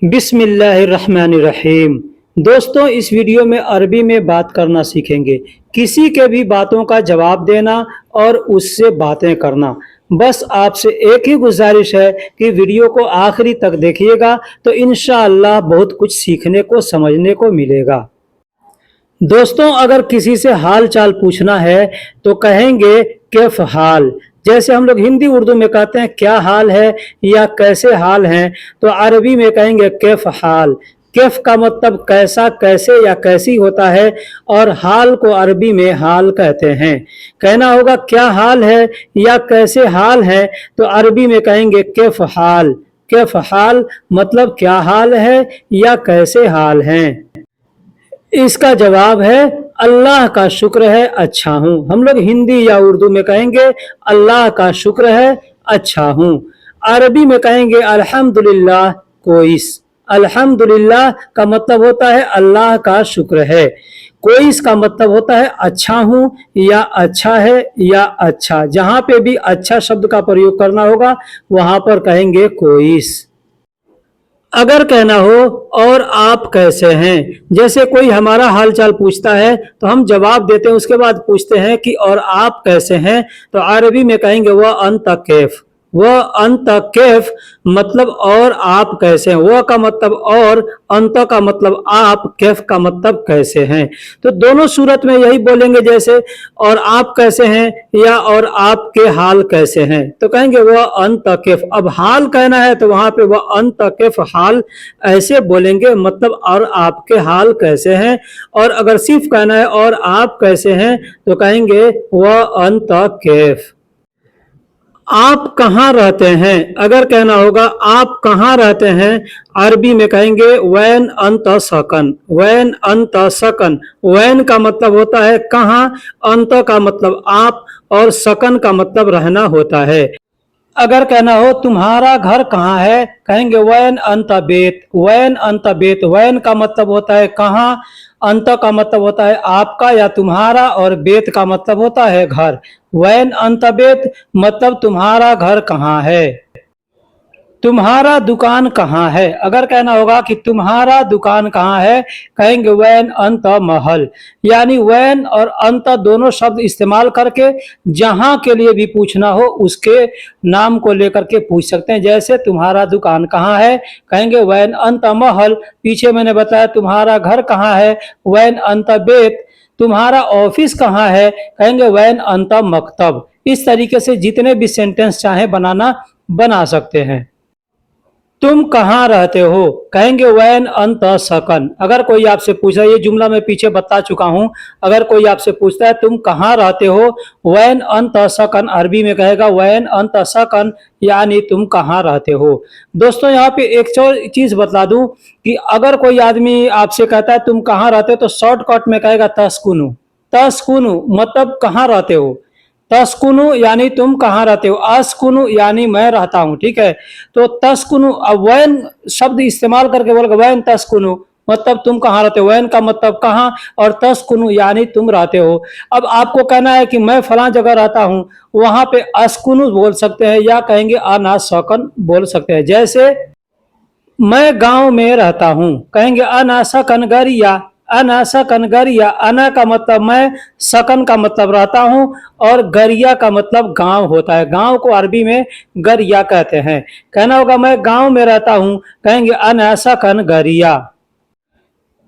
बिस्मिल्लाहिर्रहमानिर्रहीम। दोस्तों, इस वीडियो में अरबी में बात करना सीखेंगे। किसी के भी बातों का जवाब देना और उससे बातें करना। बस आपसे एक ही गुजारिश है कि वीडियो को आखिरी तक देखिएगा, तो इंशाअल्लाह बहुत कुछ सीखने को समझने को मिलेगा। दोस्तों, अगर किसी से हाल चाल पूछना है तो कहेंगे कैफ हाल। जैसे हम लोग हिंदी उर्दू में कहते हैं क्या हाल है या कैसे हाल हैं, तो अरबी में कहेंगे कैफ हाल। कैफ का मतलब कैसा, कैसे या कैसी होता है, और हाल को अरबी में हाल कहते हैं। कहना होगा क्या हाल है या कैसे हाल है, तो अरबी में कहेंगे कैफ हाल। कैफ हाल मतलब क्या हाल है या कैसे हाल हैं। इसका जवाब है अल्लाह का शुक्र है अच्छा हूँ। हम लोग हिंदी या उर्दू में कहेंगे अल्लाह का शुक्र है अच्छा हूँ। अरबी में कहेंगे अल्हम्दुलिल्लाह कोइस। अल्हम्दुलिल्लाह का मतलब होता है अल्लाह का शुक्र है। कोइस का मतलब होता है अच्छा हूँ या अच्छा है या अच्छा। जहाँ पे भी अच्छा शब्द का प्रयोग करना होगा वहां पर कहेंगे कोइस। अगर कहना हो और आप कैसे हैं, जैसे कोई हमारा हालचाल पूछता है तो हम जवाब देते हैं, उसके बाद पूछते हैं कि और आप कैसे हैं, तो अरबी में कहेंगे वह अंत कैफ। वह अंत कैफ मतलब और आप कैसे हैं। वह का मतलब और, अंत का मतलब आप, कैफ का मतलब कैसे हैं। तो दोनों सूरत में यही बोलेंगे, जैसे और आप कैसे हैं या और आपके हाल कैसे हैं, तो कहेंगे वह अंत कैफ। अब हाल कहना है तो वहां पे वह अंत कैफ हाल ऐसे बोलेंगे, मतलब और आपके हाल कैसे हैं। और अगर सिर्फ कहना है और आप कैसे हैं, तो कहेंगे वह अंत कैफ। आप कहाँ रहते हैं, अगर कहना होगा आप कहाँ रहते हैं, अरबी में कहेंगे वैन अंत सकन। वैन अंत सकन। वैन का मतलब होता है कहाँ, अंत का मतलब आप, और सकन का मतलब रहना होता है। अगर कहना हो तुम्हारा घर कहाँ है, कहेंगे वैन अंत बेत। वैन अंत बेत। वैन का मतलब होता है कहाँ, अंत का मतलब होता है आपका या तुम्हारा, और बेत का मतलब होता है घर। वैन अंत बेत मतलब तुम्हारा घर कहाँ है। तुम्हारा दुकान कहाँ है, अगर कहना होगा कि तुम्हारा दुकान कहाँ है, कहेंगे वैन अंत महल। यानी वैन और अंत दोनों शब्द इस्तेमाल करके जहां के लिए भी पूछना हो उसके नाम को लेकर के पूछ सकते हैं। जैसे तुम्हारा दुकान कहाँ है, कहेंगे वैन अंत महल। पीछे मैंने बताया तुम्हारा घर कहाँ है, वैन अंत बेत। तुम्हारा ऑफिस कहाँ है, कहेंगे वैन अंत मकतब। इस तरीके से जितने भी सेंटेंस चाहे बनाना बना सकते हैं। तुम कहाँ रहते हो, कहेंगे वैन अंत सकन। अगर कोई आपसे पूछा, ये जुमला मैं पीछे बता चुका हूं, अगर कोई आपसे पूछता है तुम कहाँ रहते हो, वैन अंत सकन, अरबी में कहेगा वैन अंत सकन, यानी तुम कहाँ रहते हो। दोस्तों, यहाँ पे एक और चीज बता दूं कि अगर कोई आदमी आपसे कहता है तुम कहाँ रहते हो, तो शॉर्टकट में कहेगा तस्कुनु। तस्कुनु मतलब कहाँ रहते हो। तस्कुनु यानी तुम कहाँ रहते हो, अस्कुनु यानी मैं रहता हूँ। ठीक है, तो तस्कुनु, अब वैन शब्द इस्तेमाल करके बोल वैन तस्कुनु मतलब तुम कहाँ रहते हो। वैन का मतलब कहाँ, और तस्कुनु यानी तुम रहते हो। अब आपको कहना है कि मैं फला जगह रहता हूँ, वहां पे अस्कुनु बोल सकते हैं या कहेंगे अना सकन बोल सकते हैं। जैसे मैं गांव में रहता हूँ, कहेंगे अना सकन गरिया। अना सकन गरिया। अना का मतलब मैं, सकन का मतलब रहता हूँ, और गरिया का मतलब गांव होता है। गांव को अरबी में गरिया कहते हैं। कहना होगा मैं गांव में रहता हूँ, कहेंगे अना सकन गरिया।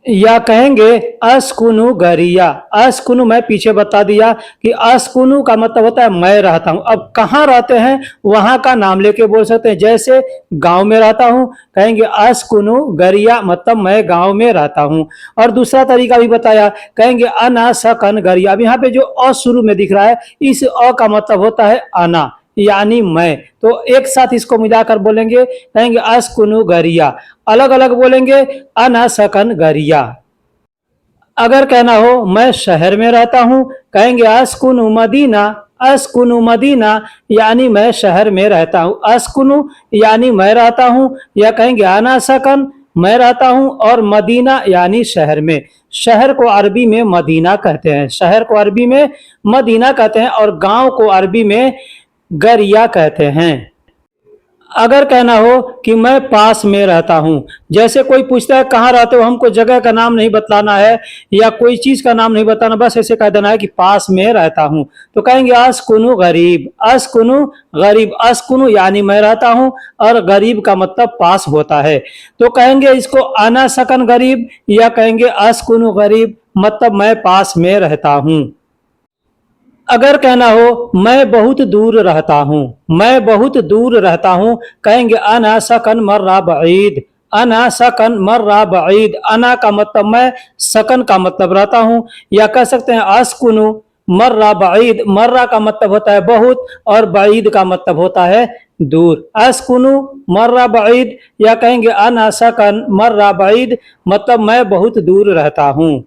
या कहेंगे अस्कुनु गरिया। अस्कुनु मैं पीछे बता दिया कि अस्कुनु का मतलब होता है मैं रहता हूं। अब कहाँ रहते हैं वहां का नाम लेके बोल सकते हैं। जैसे गांव में रहता हूं, कहेंगे अस्कुनु गरिया मतलब मैं गांव में रहता हूं। और दूसरा तरीका भी बताया, कहेंगे अना सकन गरिया। अब यहाँ पे जो अ शुरू में दिख रहा है, इस अ का मतलब होता है अना यानी मैं। तो एक साथ इसको मिलाकर बोलेंगे, कहेंगे अस्कुनु गरिया। अलग अलग बोलेंगे अना सकन गरिया। अगर कहना हो मैं शहर में रहता हूं, कहेंगे अस्कुनु मदीना। अस्कुनु मदीना यानी मैं शहर में रहता हूं। अस्कुनु यानी मैं रहता हूं, या कहेंगे अना सकन मैं रहता हूं, और मदीना यानी शहर में। शहर को अरबी में मदीना कहते हैं। शहर को अरबी में मदीना कहते हैं, और गांव को अरबी में गरिया कहते हैं। अगर कहना हो कि मैं पास में रहता हूँ, जैसे कोई पूछता है कहाँ रहते हो, हमको जगह का नाम नहीं बतलाना है या कोई चीज का नाम नहीं बताना, बस ऐसे कह देना है कि पास में रहता हूँ, तो कहेंगे अस्कुनु गरीब। अस्कुनु गरीब, अस्कुनु यानी मैं रहता हूँ और गरीब का मतलब पास होता है, तो कहेंगे इसको अना सकन गरीब या कहेंगे अस्कुनु गरीब, मतलब मैं पास में रहता हूँ। अगर कहना हो मैं बहुत दूर रहता हूँ, मैं बहुत दूर रहता हूँ, कहेंगे अना सकन मर्रा बईद। अना सकन मर्रा बईद, अना का मतलब मैं, सकन का मतलब रहता हूँ, या कह सकते हैं अस्कुनु मर्रा बईद। मर्रा का मतलब होता है बहुत और बईद का मतलब होता है दूर। अस्कुनु मर्रा बईद या कहेंगे अना सकन मर्रा बईद, मतलब मैं बहुत दूर रहता हूँ।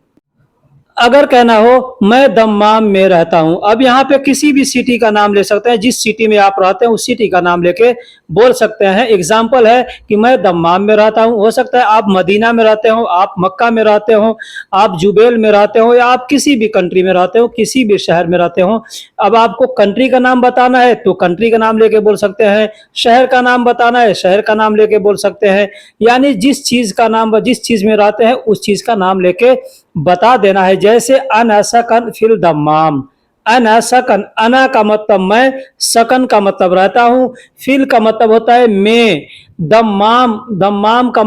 अगर कहना हो मैं दम्माम में रहता हूं, अब यहाँ पे किसी भी सिटी का नाम ले सकते हैं, जिस सिटी में आप रहते हैं उस सिटी का नाम लेके बोल सकते हैं। एग्जाम्पल है कि मैं दम्माम में रहता हूं, हो सकता है आप मदीना में रहते हो, आप मक्का में रहते हो, आप जुबेल में रहते हो, या आप किसी भी कंट्री में रहते हो, किसी भी शहर में रहते हो। अब आपको कंट्री का नाम बताना है तो कंट्री का नाम लेके बोल सकते हैं, शहर का नाम बताना है शहर का नाम लेके बोल सकते हैं, यानी जिस चीज का नाम, जिस चीज में रहते हैं उस चीज का नाम लेके बता देना है। जैसे अना सकन फिल दम्माम, अना सकन, अना का मतलब मैं, सकन का मतलब रहता हूं, फिल का मतलब होता है मैं, दम्माम, दम्माम का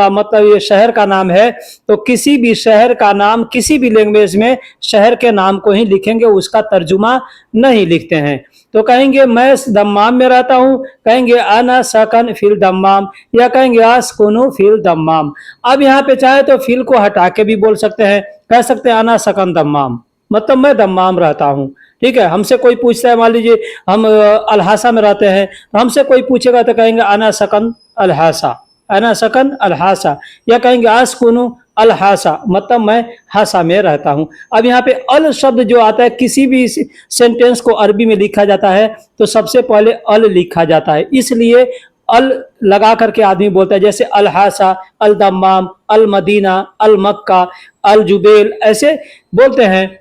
मतलब ये शहर का नाम है, तो किसी भी शहर का नाम किसी भी लैंग्वेज में शहर के नाम को ही लिखेंगे, उसका तर्जुमा नहीं लिखते हैं। तो कहेंगे मैं दम्माम में रहता हूं, कहेंगे अना सकन फिल दम्माम या कहेंगे अस्कुनु फिल दम्माम। अब यहाँ पे चाहे तो फिल को हटा के भी बोल सकते हैं, कह सकते हैं अना सकन दम्माम, मतलब मैं दम्माम रहता हूँ। ठीक है, हमसे कोई पूछता है, मान लीजिए हम अल्हासा में रहते हैं, तो हमसे कोई पूछेगा तो कहेंगे अना सकन अल्हासा, अना सकन अल्हासा, या कहेंगे अस्कुनु अल्हासा, मतलब मैं हासा में रहता हूँ। अब यहाँ पे अल शब्द जो आता है, किसी भी सेंटेंस को अरबी में लिखा जाता है तो सबसे पहले अल लिखा जाता है, इसलिए अल लगा करके आदमी बोलता है, जैसे अल हासा, अल दम्माम, अल मदीना, अल मक्का, अल जुबेल, ऐसे बोलते हैं।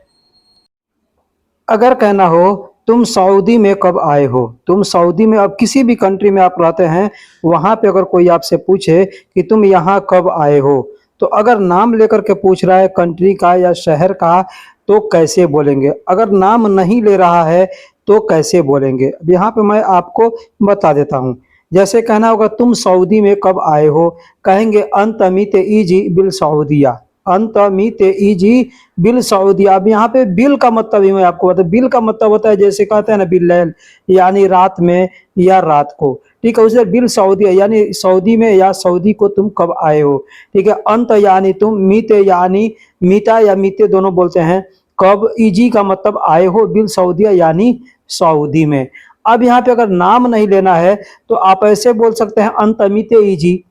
अगर कहना हो तुम सऊदी में कब आए हो, तुम सऊदी में, अब किसी भी कंट्री में आप रहते हैं, वहां पे अगर कोई आपसे पूछे कि तुम यहाँ कब आए हो, तो अगर नाम लेकर के पूछ रहा है कंट्री का या शहर का तो कैसे बोलेंगे, अगर नाम नहीं ले रहा है तो कैसे बोलेंगे। अब यहाँ पे मैं आपको बता देता हूँ। जैसे कहना होगा तुम सऊदी में कब आए हो, कहेंगे अंतमित इजी बिल सऊदिया, अंतमित इजी बिल सऊदिया। अब यहाँ पे बिल का मतलब ही मैं आपको बता, बिल का मतलब होता है जैसे कहते हैं ना बिल्लैल, यानी रात में या रात को। ठीक है, उसे बिल सऊदिया यानी सऊदी में या सऊदी को तुम कब आए हो। ठीक है, अंत यानी तुम, मीते यानी मीता या मीते दोनों बोलते हैं, कब, इजी का मतलब आए हो, बिल सऊदिया यानी सऊदी में। अब यहाँ पे अगर नाम नहीं लेना है तो आप ऐसे बोल सकते हैं अंतमित इजी,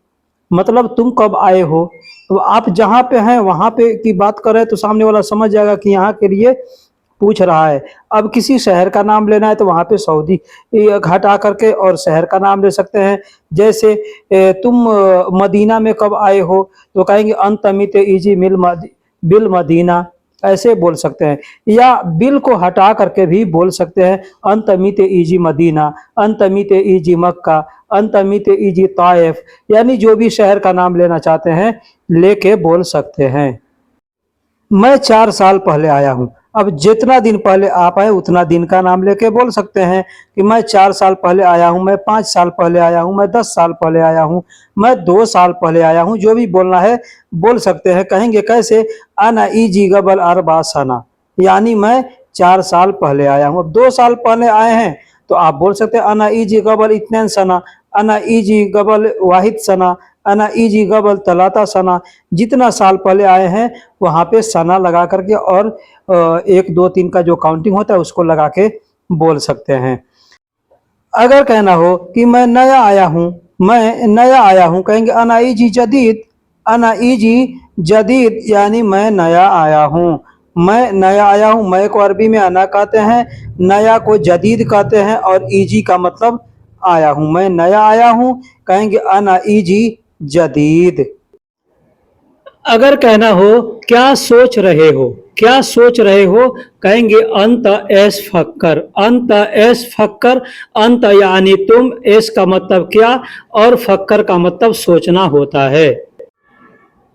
मतलब तुम कब आए हो। तो आप जहाँ पे हैं वहां पे की बात कर रहे हैं तो सामने वाला समझ जाएगा कि यहाँ के लिए पूछ रहा है। अब किसी शहर का नाम लेना है तो वहां पे सऊदी हटा करके और शहर का नाम ले सकते हैं। जैसे तुम मदीना में कब आए हो, तो कहेंगे अंतमित इजी बिल मदीना, ऐसे बोल सकते हैं। या बिल को हटा करके भी बोल सकते हैं अंतमित इजी मदीना, अंतमित इजी मक्का, अंतमित इजी ताइफ, यानी जो भी शहर का नाम लेना चाहते हैं लेके बोल सकते हैं। मैं 4 साल पहले आया हूँ, अब जितना दिन पहले आप आए उतना दिन का नाम लेके बोल सकते हैं कि मैं 4 साल पहले आया हूँ, मैं 5 साल पहले आया हूँ, मैं 10 साल पहले आया हूँ, मैं 2 साल पहले आया हूँ, जो भी बोलना है बोल सकते हैं। कहेंगे कैसे, अना इजी गबल अरबा सना, यानी मैं 4 साल पहले आया हूँ। अब 2 साल पहले आए हैं तो आप बोल सकते हैं अना इजी गबल इतने सना, अना इजी गबल वाहिद सना, अना इजी गबल तलाता सना। जितना साल पहले आए हैं वहाँ पे सना लगा करके और 1 2 3 का जो काउंटिंग होता है उसको लगा के बोल सकते हैं। अगर कहना हो कि मैं नया आया हूँ, मैं नया आया हूँ, कहेंगे अना इजी जदीद, अना इजी जदीद, यानी मैं नया आया हूँ, मैं नया आया हूँ। मैं को अरबी में अना कहते हैं, नया को जदीद कहते हैं और इजी का मतलब आया हूँ। मैं नया आया हूँ, कहेंगे अना इजी जदीद। अगर कहना हो क्या सोच रहे हो, क्या सोच रहे हो? कहेंगे अंत एस फक्कर, अंत एस फक्कर। अंत यानी तुम, एस का मतलब क्या और फक्कर का मतलब सोचना होता है।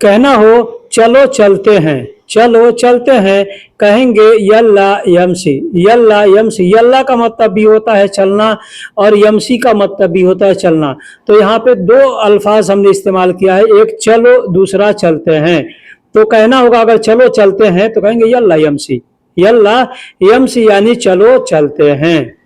कहना हो चलो चलते हैं, चलो चलते हैं, कहेंगे यल्ला यमसी, यल्ला यमसी। यल्ला का मतलब भी होता है चलना और यमसी का मतलब भी होता है चलना। तो यहाँ पे दो अल्फाज हमने इस्तेमाल किया है, एक चलो, दूसरा चलते हैं। तो कहना होगा अगर चलो चलते हैं तो कहेंगे यल्ला यमसी, यल्ला यमसी यानी चलो चलते हैं।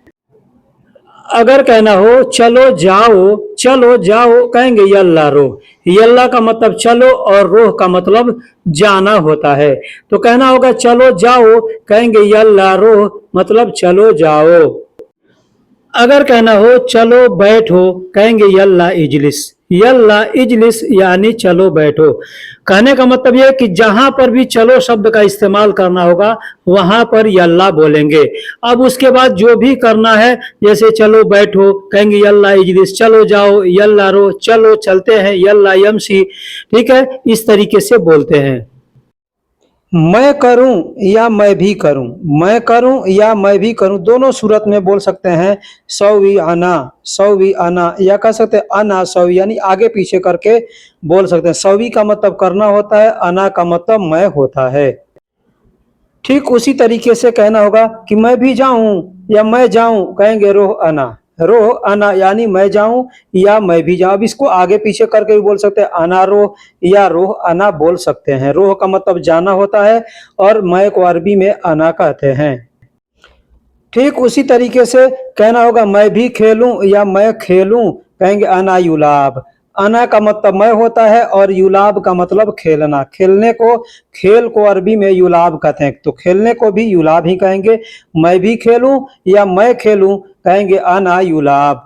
अगर कहना हो चलो जाओ, चलो जाओ, कहेंगे यल्ला रोह। यल्ला का मतलब चलो और रोह का मतलब जाना होता है। तो कहना होगा चलो जाओ, कहेंगे यल्ला रोह, मतलब चलो जाओ। अगर कहना हो चलो बैठो, कहेंगे यल्ला इजलिस, यल्ला इजलिस यानी चलो बैठो। कहने का मतलब यह है कि जहां पर भी चलो शब्द का इस्तेमाल करना होगा वहां पर यल्ला बोलेंगे। अब उसके बाद जो भी करना है, जैसे चलो बैठो कहेंगे यल्ला इजलिस, चलो जाओ यल्ला रो, चलो चलते हैं यल्ला यमसी। ठीक है, इस तरीके से बोलते हैं। मैं करूं या मैं भी करूं, मैं करूं या मैं भी करूं, दोनों सूरत में बोल सकते हैं। सौवी आना, सौवी आना, या कह सकते हैं अना सौवी, यानी आगे पीछे करके बोल सकते हैं। सौवी का मतलब करना होता है, अना का मतलब मैं होता है। ठीक उसी तरीके से कहना होगा कि मैं भी जाऊं या मैं जाऊं, कहेंगे रोह अना, रोह अना यानी मैं जाऊं या मैं भी जाऊं। अब इसको आगे पीछे करके भी बोल सकते हैं, अना रोह या रोह अना बोल सकते हैं। रोह का मतलब जाना होता है और मैं को अरबी में अना कहते हैं। ठीक उसी तरीके से कहना होगा मैं भी खेलूं या मैं खेलूं, कहेंगे अना युलाब। अना का मतलब मैं होता है और युलाब का मतलब खेलना। खेलने को, खेल को अरबी में युलाब कहते हैं, तो खेलने को भी युलाब ही कहेंगे। मैं भी खेलूं या मैं खेलूं, कहेंगे अना युलाब।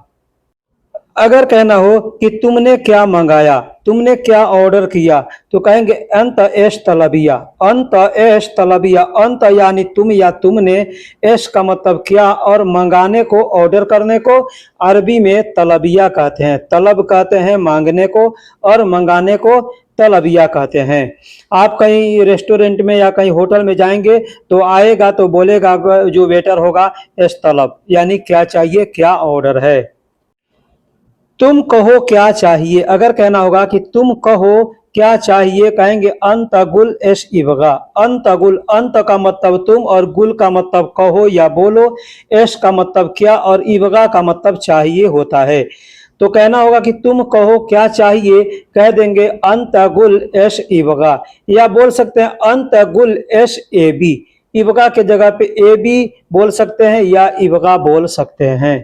अगर कहना हो कि तुमने क्या मंगाया, तुमने क्या ऑर्डर किया, तो कहेंगे अंत एश तलबिया, अंत एश तलबिया। अंत यानी तुम या तुमने, एश का मतलब क्या और मंगाने को, ऑर्डर करने को अरबी में तलबिया कहते हैं। तलब कहते हैं मांगने को और मंगाने को तलबिया कहते हैं। आप कहीं रेस्टोरेंट में या कहीं होटल में जाएंगे तो आएगा तो बोलेगा जो वेटर होगा, एश तलब यानी क्या चाहिए, क्या ऑर्डर है। तुम कहो क्या चाहिए, अगर कहना होगा कि तुम कहो क्या चाहिए, कहेंगे अंत गुल एश इबगा। अंत गुल, अंत का मतलब तुम और गुल का मतलब कहो या बोलो, एश का मतलब क्या और इबगा का मतलब चाहिए होता है। तो कहना होगा कि तुम कहो क्या चाहिए, कह देंगे अंत गुल एश इबगा, या बोल सकते हैं अंत गुल एश ए बी। इबगा के जगह पे ए बी बोल सकते हैं या इबगा बोल सकते हैं।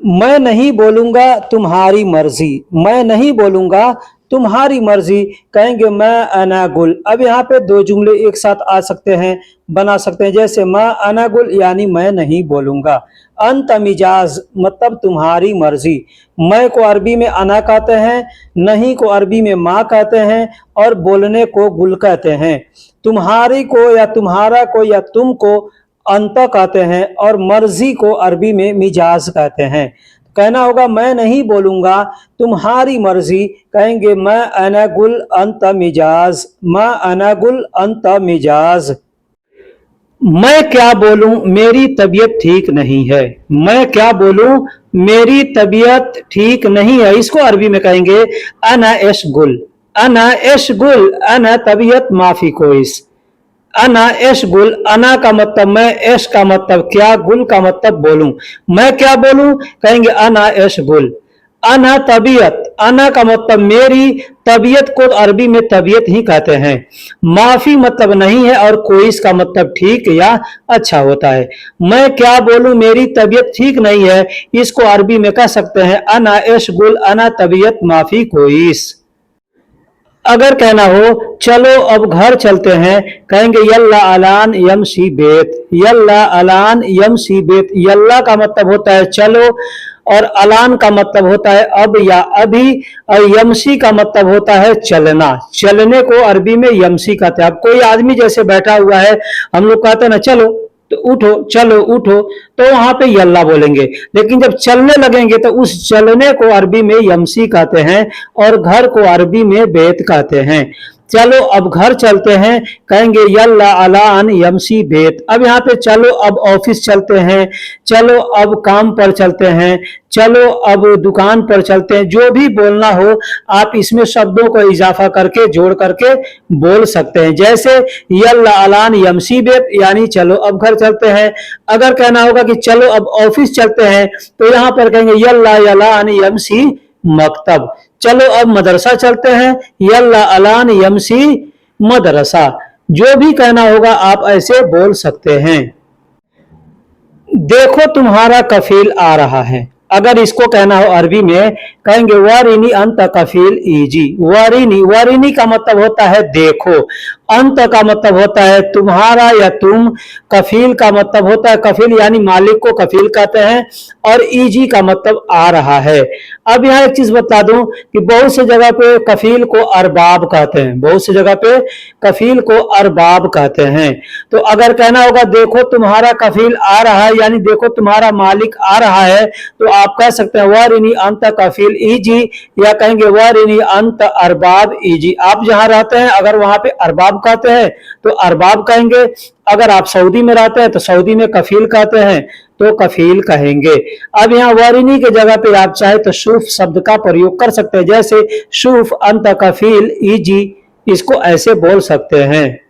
मैं नहीं बोलूंगा तुम्हारी मर्जी, मैं नहीं बोलूंगा तुम्हारी मर्जी, कहेंगे मैं अनागुल। अब यहाँ पे दो जुमले एक साथ आ सकते हैं, बना सकते हैं, जैसे मैं अनागुल यानी मैं नहीं बोलूंगा। अंत मिजाज मतलब तुम्हारी मर्जी। मैं को अरबी में अना कहते हैं, नहीं को अरबी में माँ कहते हैं और बोलने को गुल कहते हैं। तुम्हारी को या तुम्हारा को या तुम को अंत कहते हैं और मर्जी को अरबी में मिजाज कहते हैं। कहना होगा मैं नहीं बोलूंगा तुम्हारी मर्जी, कहेंगे मैं अनागुल अंत मिजाज, मैं अनागुल अंत मिजाज। मैं क्या बोलूं मेरी तबीयत ठीक नहीं है, मैं क्या बोलूं मेरी तबीयत ठीक नहीं है, इसको अरबी में कहेंगे अना एशगुल, अना एशगुल, अना तबीयत माफी कोइस। अना एश गुल, अना का मतलब मैं, एश का मतलब क्या, गुल का मतलब बोलूं। मैं क्या बोलूं, कहेंगे अना एश गुल। अना तबीयत, अना का मतलब मेरी, तबीयत को अरबी में तबीयत ही कहते हैं। माफी मतलब नहीं है और कोई इसका मतलब ठीक या अच्छा होता है। मैं क्या बोलूं मेरी तबीयत ठीक नहीं है, इसको अरबी में कह सकते हैं अना एश गुल, अना तबीयत माफी कोईस। अगर कहना हो चलो अब घर चलते हैं, कहेंगे यल्ला अलान यमशी बेत, यल्ला अलान यमशी बेत। यल्ला का मतलब होता है चलो और अलान का मतलब होता है अब या अभी, और यमशी का मतलब होता है चलना। चलने को अरबी में यमशी कहते हैं। अब कोई आदमी जैसे बैठा हुआ है, हम लोग कहते हैं ना चलो, तो उठो, चलो उठो, तो वहां पे यल्ला बोलेंगे। लेकिन जब चलने लगेंगे तो उस चलने को अरबी में यमसी कहते हैं और घर को अरबी में बेत कहते हैं। चलो अब घर चलते हैं, कहेंगे यल्ला अलान यमसी बेत। अब यहाँ पे चलो अब ऑफिस चलते हैं, चलो अब काम पर चलते हैं, चलो अब दुकान पर चलते हैं, जो भी बोलना हो आप इसमें शब्दों को इजाफा करके जोड़ करके बोल सकते हैं। जैसे यल्ला अलान यमसी बेत यानी चलो अब घर चलते हैं। अगर कहना होगा कि चलो अब ऑफिस चलते हैं तो यहाँ पर कहेंगे यल्ला अलान यमसी मकतब। चलो अब मदरसा चलते हैं, यल्ला अलान यमसी मदरसा। जो भी कहना होगा आप ऐसे बोल सकते हैं। देखो तुम्हारा कफील आ रहा है, अगर इसको कहना हो अरबी में कहेंगे वारिनी अंत कफील इजी। वारिनी, वारिनी का मतलब होता है देखो, अंत का मतलब होता है तुम्हारा या तुम, कफील का मतलब होता है कफील यानी मालिक को कफील कहते हैं, और इजी का मतलब आ रहा है। अब यहाँ एक चीज बता दूं कि बहुत से जगह पे कफील को अरबाब कहते हैं, बहुत सी जगह पे कफील को अरबाब कहते हैं। तो अगर कहना होगा देखो तुम्हारा कफील आ रहा है यानी देखो तुम्हारा मालिक आ रहा है, तो आप कह सकते हैं वारिनी अंत कफील इजी, या कहेंगे वारिनी अंत अरबाब इजी। आप जहां रहते हैं अगर वहां पे अरबाब कहते हैं तो अरबाब कहेंगे, अगर आप सऊदी में रहते हैं तो सऊदी में कफील कहते हैं तो कफील कहेंगे। अब यहाँ वारिनी के जगह पे आप चाहे तो शुफ शब्द का प्रयोग कर सकते हैं, जैसे शुफ अंत कफील इजी, इसको ऐसे बोल सकते हैं।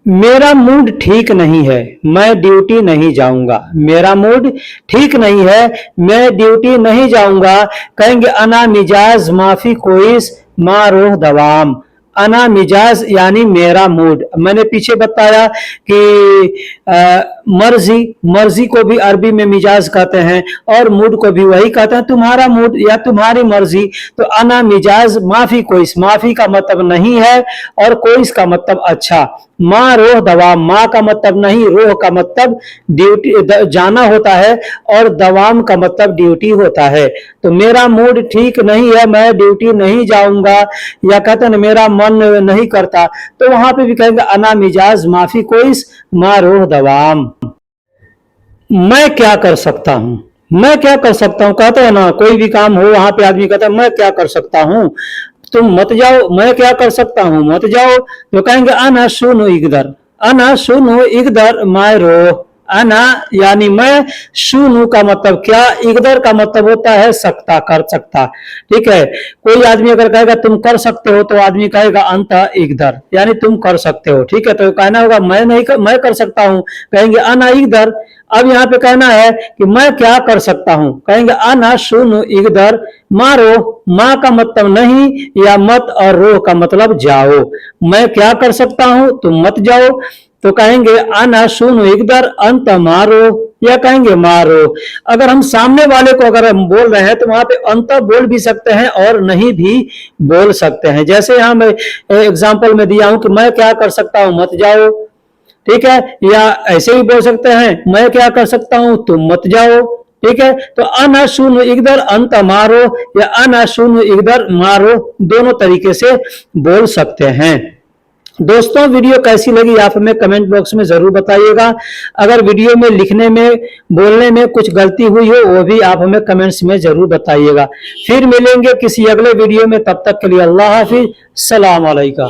मेरा मूड ठीक नहीं है, मैं ड्यूटी नहीं जाऊंगा। मेरा मूड ठीक नहीं है, मैं ड्यूटी नहीं जाऊंगा। कहेंगे अना मिजाज माफी कोइस मारूह दवाम। अना मिजाज यानी मेरा मूड। मैंने पीछे बताया कि मर्जी, मर्जी को भी अरबी में मिजाज कहते हैं और मूड को भी वही कहते हैं, तुम्हारा मूड या तुम्हारी मर्जी। तो अना मिजाज माफी कोइस, माफी का मतलब नहीं है और कोइस का मतलब अच्छा। माँ रोह दवाम, माँ का मतलब नहीं, रोह का मतलब ड्यूटी जाना होता है और दवाम का मतलब ड्यूटी होता है। तो मेरा मूड ठीक नहीं है, मैं ड्यूटी नहीं जाऊंगा, या कहते हैं मेरा मन नहीं करता, तो वहां पे भी कहेंगे अना मिजाज माफी कोइस माँ रोह दवाम। मैं क्या कर सकता हूं, मैं क्या कर सकता हूं, कहते हैं ना कोई भी काम हो वहां पे आदमी कहता है मैं क्या कर सकता हूं, तुम मत जाओ, मैं क्या कर सकता हूं मत जाओ। तो कहेंगे अना सुनो इकदर, अना सुनो इकदर मैं रो। अना यानी मैं, सुनू का मतलब क्या, इकदर का मतलब होता है सकता, कर सकता। ठीक है, कोई आदमी अगर कहेगा तुम कर सकते हो तो आदमी कहेगा अंत इकदर यानी तुम कर सकते हो। ठीक है, तो कहना होगा मैं नहीं कर, मैं कर सकता हूं, कहेंगे अना इकदर। अब यहाँ पे कहना है कि मैं क्या कर सकता हूं, कहेंगे अना सुनो इकदर मारो। माँ का मतलब नहीं या मत, और रोह का मतलब जाओ। मैं क्या कर सकता हूं, तुम मत जाओ, तो कहेंगे अना सुनो इकदर अंत मारो, या कहेंगे मारो। अगर हम सामने वाले को अगर हम बोल रहे हैं तो वहां पे अंत बोल भी सकते हैं और नहीं भी बोल सकते हैं। जैसे यहां मैं एग्जाम्पल में दिया हूं कि मैं क्या कर सकता हूं मत जाओ। ठीक है, या ऐसे ही बोल सकते हैं मैं क्या कर सकता हूं तुम मत जाओ। ठीक है, तो अना सुनो इकदर अंत मारो या अना सुनो इकदर मारो, दोनों तरीके से बोल सकते हैं। दोस्तों वीडियो कैसी लगी आप हमें कमेंट बॉक्स में जरूर बताइएगा। अगर वीडियो में लिखने में बोलने में कुछ गलती हुई हो वो भी आप हमें कमेंट्स में जरूर बताइएगा। फिर मिलेंगे किसी अगले वीडियो में, तब तक के लिए अल्लाह हाफिज, सलाम अलैकुम।